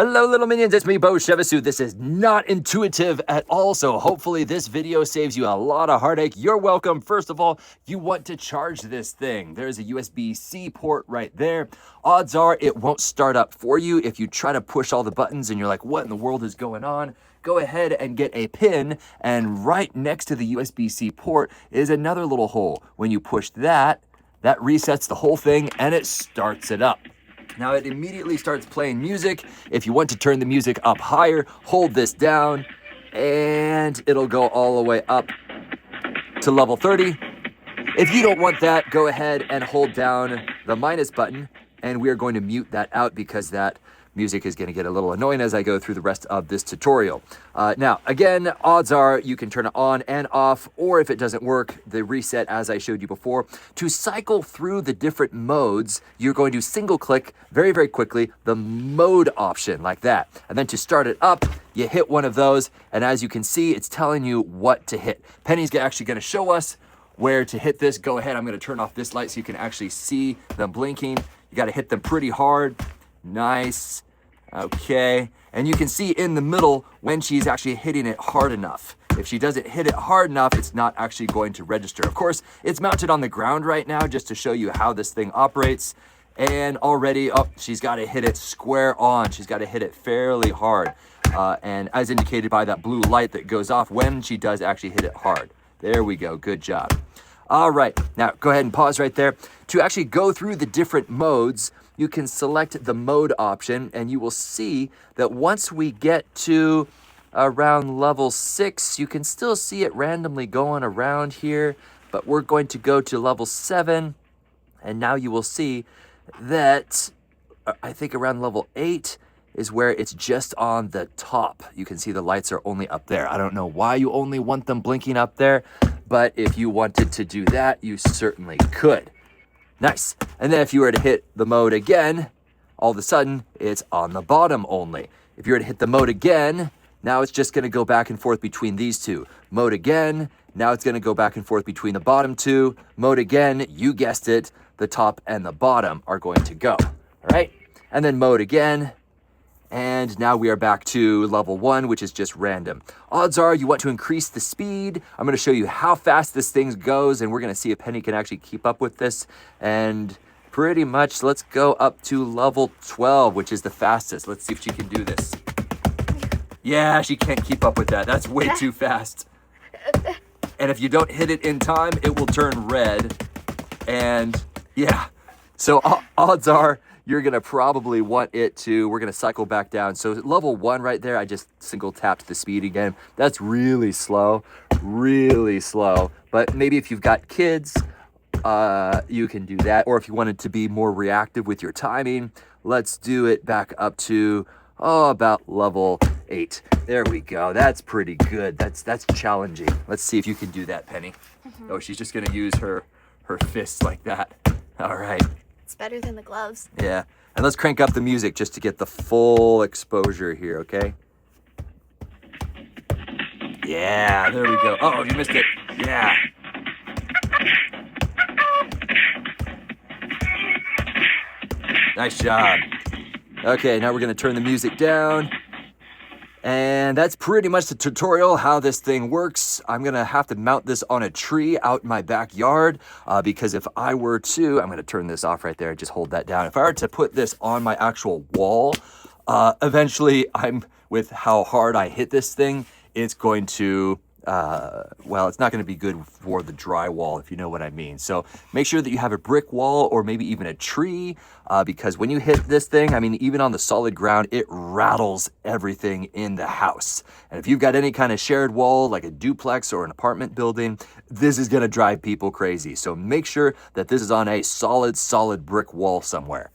Hello, little minions. It's me, Bo Shevasu. This is not intuitive at all, so hopefully this video saves you a lot of heartache. You're welcome. First of all, you want to charge this thing. There's a USB-C port right there. Odds are it won't start up for you if you try to push all the buttons and you're like, what in the world is going on? Go ahead and get a pin, and right next to the USB-C port is another little hole. When you push that resets the whole thing and it starts it up. Now it immediately starts playing music. If you want to turn the music up higher, hold this down and it'll go all the way up to level 30. If you don't want that, go ahead and hold down the minus button, and we are going to mute that out because that music is going to get a little annoying as I go through the rest of this tutorial. Now, again, odds are you can turn it on and off, or if it doesn't work, the reset as I showed you before. To cycle through the different modes, you're going to single click very, very quickly the mode option like that. And then to start it up, you hit one of those, and as you can see, it's telling you what to hit. Penny's actually going to show us where to hit this. Go ahead, I'm going to turn off this light so you can actually see them blinking. You got to hit them pretty hard. Nice. Okay, and you can see in the middle when she's actually hitting it hard enough. If she doesn't hit it hard enough, it's not actually going to register. Of course, it's mounted on the ground right now just to show you how this thing operates. And already, she's got to hit it square on. She's got to hit it fairly hard. And as indicated by that blue light that goes off when she does actually hit it hard. There we go, good job. All right, now go ahead and pause right there. To actually go through the different modes, you can select the mode option, and you will see that once we get to around level 6, you can still see it randomly going around here, but we're going to go to level 7, and now you will see that I think around level 8 is where it's just on the top. You can see the lights are only up there. I don't know why you only want them blinking up there, but if you wanted to do that, you certainly could. Nice. And then if you were to hit the mode again, all of a sudden, it's on the bottom only. If you were to hit the mode again, now it's just going to go back and forth between these two. Mode again, now it's going to go back and forth between the bottom two. Mode again, you guessed it, the top and the bottom are going to go. All right? And then mode again. And now we are back to level 1, which is just random. Odds are you want to increase the speed. I'm going to show you how fast this thing goes, and we're going to see if Penny can actually keep up with this. And pretty much, let's go up to level 12, which is the fastest. Let's see if she can do this. Yeah, she can't keep up with that. That's way too fast. And if you don't hit it in time, it will turn red. And yeah, so odds are you're going to probably want it to, we're going to cycle back down. So level 1 right there, I just single tapped the speed again. That's really slow, really slow. But maybe if you've got kids, you can do that. Or if you wanted to be more reactive with your timing, let's do it back up to, about level 8. There we go. That's pretty good. That's challenging. Let's see if you can do that, Penny. Mm-hmm. Oh, she's just going to use her fists like that. All right. It's better than the gloves. Yeah. And let's crank up the music just to get the full exposure here, okay? Yeah, there we go. Oh, you missed it. Yeah. Nice job. Okay, now we're going to turn the music down. And that's pretty much the tutorial, how this thing works. I'm going to have to mount this on a tree out in my backyard because if I were to, I'm going to turn this off right there, just hold that down. If I were to put this on my actual wall, eventually with how hard I hit this thing, it's going to, it's not going to be good for the drywall, if you know what I mean. So make sure that you have a brick wall or maybe even a tree because when you hit this thing, I mean, even on the solid ground, it rattles everything in the house. And if you've got any kind of shared wall, like a duplex or an apartment building, this is going to drive people crazy. So make sure that this is on a solid brick wall somewhere.